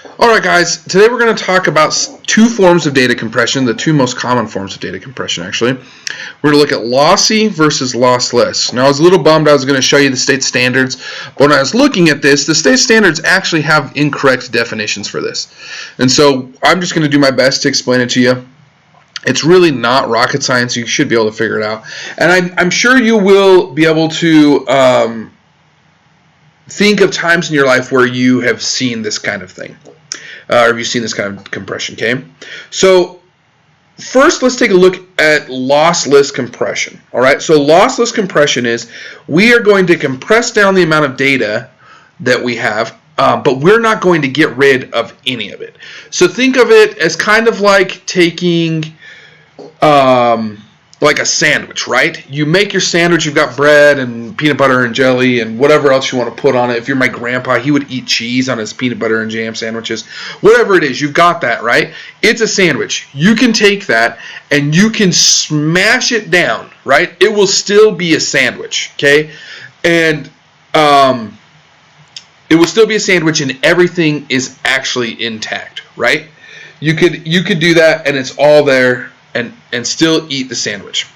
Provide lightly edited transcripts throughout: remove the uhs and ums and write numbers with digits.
Alright guys, today we're going to talk about two forms of data compression, the two most common forms of data compression actually. We're going to look at lossy versus lossless. Now I was a little bummed I was going to show you the state standards, but when I was looking at this, the state standards actually have incorrect definitions for this. And so I'm just going to do my best to explain it to you. It's really not rocket science, you should be able to figure it out. And I'm sure you will be able to think of times in your life where you have seen this kind of thing. Or have you seen this kind of compression, okay? So first, let's take a look at lossless compression, all right? So lossless compression is we are going to compress down the amount of data that we have, but we're not going to get rid of any of it. So think of it as kind of like taking like a sandwich, right? You make your sandwich, you've got bread and peanut butter and jelly and whatever else you want to put on it. If you're my grandpa, he would eat cheese on his peanut butter and jam sandwiches. Whatever it is, you've got that, right? It's a sandwich. You can take that and you can smash it down, right? It will still be a sandwich, okay? And it will still be a sandwich and everything is actually intact, right? You could do that and it's all there and still eat the sandwich.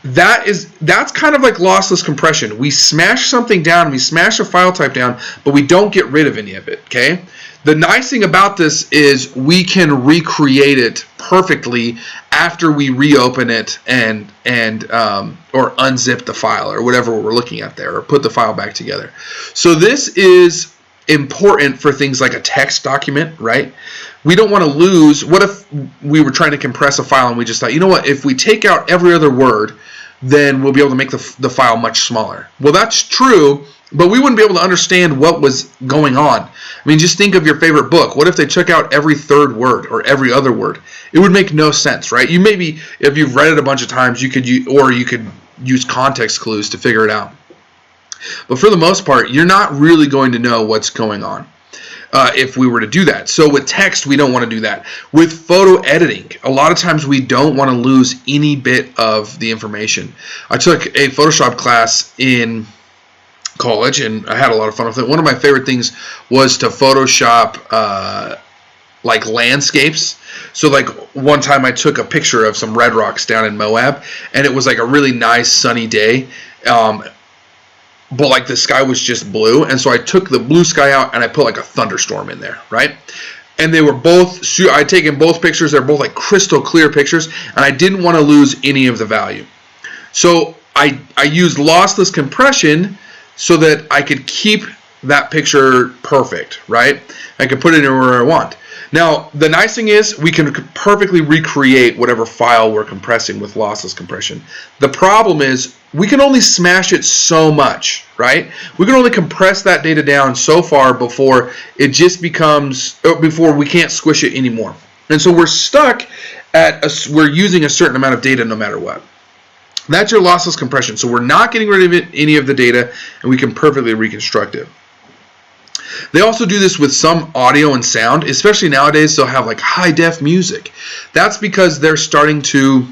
That's kind of like lossless compression. We smash something down, we smash a file type down, but we don't get rid of any of it, okay? The nice thing about this is we can recreate it perfectly after we reopen it and or unzip the file or whatever we're looking at there, or put the file back together. So this is important for things like a text document, right? We don't want to lose. What if we were trying to compress a file and we just thought, you know what, if we take out every other word, then we'll be able to make the file much smaller. Well, that's true, but we wouldn't be able to understand what was going on. I mean, just think of your favorite book. What if they took out every third word or every other word? It would make no sense, right? You maybe, if you've read it a bunch of times, you could use context clues to figure it out. But for the most part, you're not really going to know what's going on if we were to do that. So with text, we don't want to do that. With photo editing, a lot of times we don't want to lose any bit of the information. I took a Photoshop class in college, and I had a lot of fun with it. One of my favorite things was to Photoshop like landscapes. So like one time I took a picture of some red rocks down in Moab, and it was like a really nice sunny day. But like the sky was just blue, and so I took the blue sky out and I put like a thunderstorm in there, right? And they were both, I'd taken both pictures, they're both like crystal clear pictures, and I didn't want to lose any of the value. So I used lossless compression so that I could keep that picture perfect, right? I could put it anywhere I want. Now, the nice thing is we can perfectly recreate whatever file we're compressing with lossless compression. The problem is we can only smash it so much, right? We can only compress that data down so far before it just becomes, before we can't squish it anymore. And so we're stuck at, we're using a certain amount of data no matter what. That's your lossless compression. So we're not getting rid of any of the data, and we can perfectly reconstruct it. They also do this with some audio and sound, especially nowadays. They'll have like high-def music. That's because they're starting to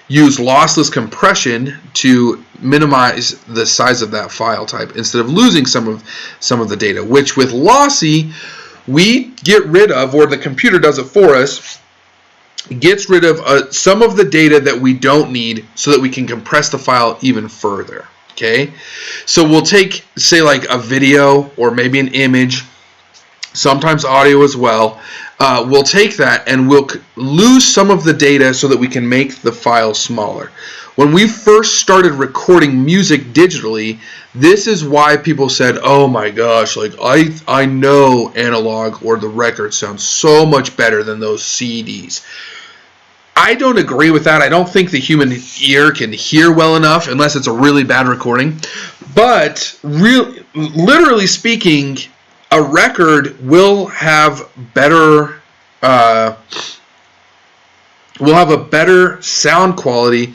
use lossless compression to minimize the size of that file type instead of losing some of the data, which with lossy we get rid of, or the computer does it for us, gets rid of some of the data that we don't need so that we can compress the file even further. Okay, so we'll take, say, like a video or maybe an image, sometimes audio as well. We'll take that and we'll lose some of the data so that we can make the file smaller. When we first started recording music digitally, this is why people said, oh my gosh, like I know analog or the record sounds so much better than those CDs. I don't agree with that. I don't think the human ear can hear well enough unless it's a really bad recording. But literally speaking, a record will have better sound quality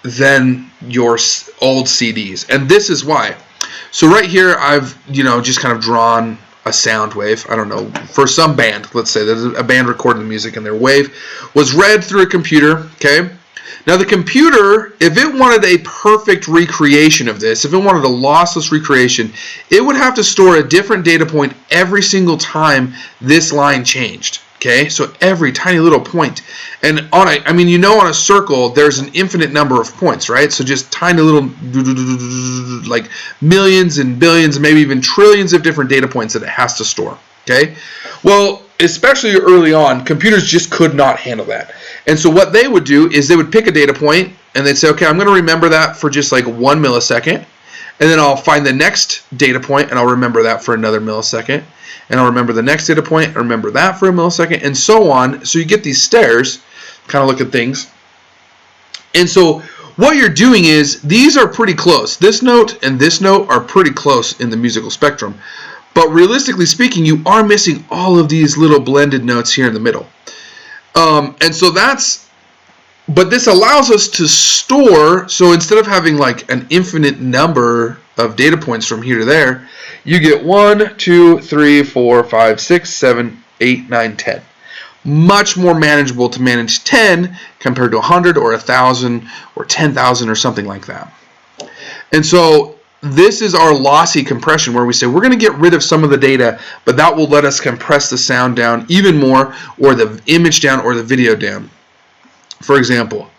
than your old CDs, and this is why. So right here, I've just kind of drawn a sound wave. I don't know, for some band, let's say there's a band recording the music and their wave was read through a computer, okay? Now the computer, if it wanted a perfect recreation of this, if it wanted a lossless recreation, it would have to store a different data point every single time this line changed. Okay, so every tiny little point. And on on a circle, there's an infinite number of points, right? So just tiny little, like millions and billions, maybe even trillions of different data points that it has to store. Okay, well, especially early on, computers just could not handle that. And so what they would do is they would pick a data point and they'd say, okay, I'm going to remember that for just like 1 millisecond. And then I'll find the next data point and I'll remember that for another millisecond. And I'll remember the next data point and remember that for a millisecond, and so on. So you get these stairs, kind of look at things. And so what you're doing is, these are pretty close. This note and this note are pretty close in the musical spectrum. But realistically speaking, you are missing all of these little blended notes here in the middle. And so but this allows us to store, so instead of having like an infinite number of data points from here to there, you get 1, 2, 3, 4, 5, 6, 7, 8, 9, 10. Much more manageable to manage 10 compared to 100 or 1,000 or 10,000 or something like that. And so this is our lossy compression, where we say we're going to get rid of some of the data, but that will let us compress the sound down even more, or the image down, or the video down. For example,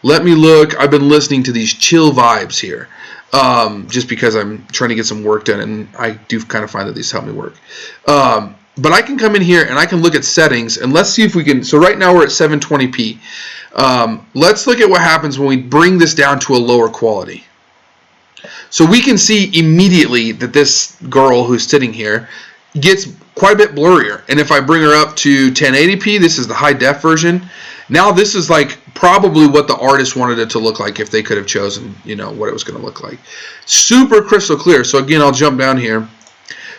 let me look. I've been listening to these chill vibes here, just because I'm trying to get some work done, and I do kind of find that these help me work. But I can come in here and I can look at settings, and let's see if we can. So right now we're at 720p. Let's look at what happens when we bring this down to a lower quality. So we can see immediately that this girl who's sitting here gets quite a bit blurrier. And if I bring her up to 1080p, this is the high def version. Now this is like probably what the artist wanted it to look like if they could have chosen, what it was going to look like. Super crystal clear. So again, I'll jump down here.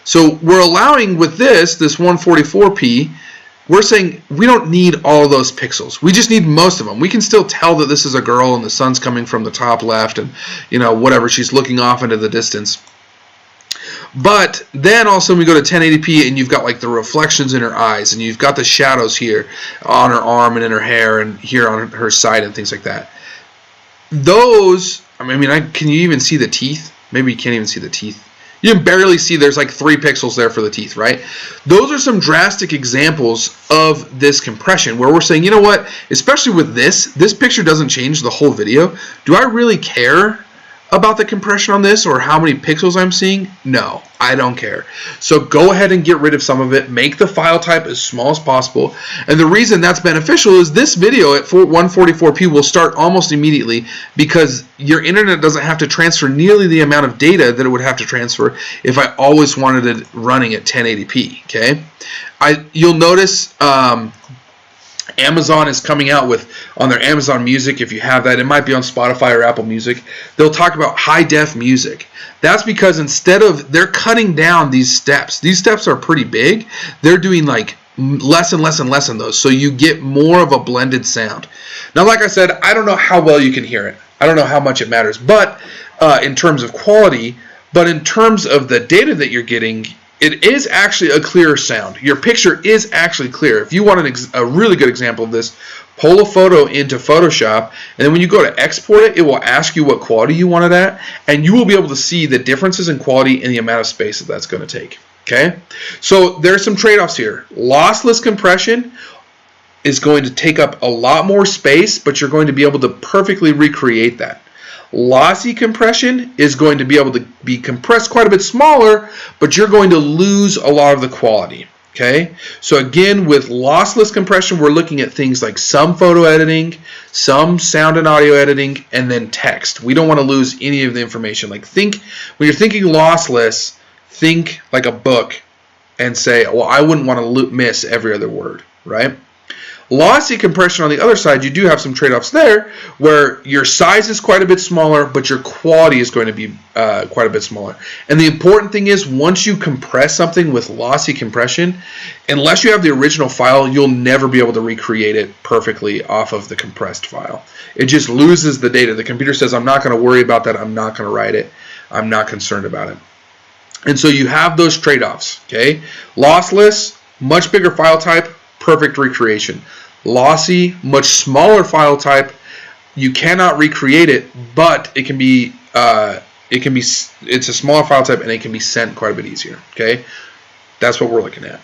So we're allowing with this 144p, we're saying we don't need all of those pixels. We just need most of them. We can still tell that this is a girl and the sun's coming from the top left and, whatever, she's looking off into the distance. But then also we go to 1080p and you've got like the reflections in her eyes, and you've got the shadows here on her arm and in her hair and here on her side and things like that. Those, can you even see the teeth? Maybe you can't even see the teeth. You can barely see, there's like 3 pixels there for the teeth, right? Those are some drastic examples of this compression where we're saying, you know what, especially with this picture doesn't change the whole video. Do I really care about the compression on this or how many pixels I'm seeing? No, I don't care. So go ahead and get rid of some of it. Make the file type as small as possible. And the reason that's beneficial is this video at 144p will start almost immediately, because your internet doesn't have to transfer nearly the amount of data that it would have to transfer if I always wanted it running at 1080p. Okay, you'll notice Amazon is coming out with, on their Amazon Music, if you have that, it might be on Spotify or Apple Music, they'll talk about high def music. That's because instead of, they're cutting down these steps are pretty big, they're doing like less and less and less in those, so you get more of a blended sound. Now, like I said, I don't know how well you can hear it. I don't know how much it matters, but in terms of quality, but in terms of the data that you're getting, it is actually a clearer sound. Your picture is actually clear. If you want a really good example of this, pull a photo into Photoshop, and then when you go to export it, it will ask you what quality you want it at, and you will be able to see the differences in quality and the amount of space that that's going to take. Okay? So there's some trade-offs here. Lossless compression is going to take up a lot more space, but you're going to be able to perfectly recreate that. Lossy compression is going to be able to be compressed quite a bit smaller, but you're going to lose a lot of the quality. Okay, so again, with lossless compression, we're looking at things like some photo editing, some sound and audio editing, and then text. We don't want to lose any of the information. Like, when you're thinking lossless, think like a book and say, well, I wouldn't want to miss every other word, right? Lossy compression, on the other side, you do have some trade-offs there where your size is quite a bit smaller, but your quality is going to be quite a bit smaller. And the important thing is, once you compress something with lossy compression, unless you have the original file, you'll never be able to recreate it perfectly off of the compressed file. It just loses the data. The computer says, I'm not going to worry about that. I'm not going to write it. I'm not concerned about it. And so you have those trade-offs. Okay, lossless, much bigger file type, perfect recreation. Lossy, much smaller file type, You cannot recreate it, but it can be it's a smaller file type and it can be sent quite a bit easier. Okay, that's what we're looking at.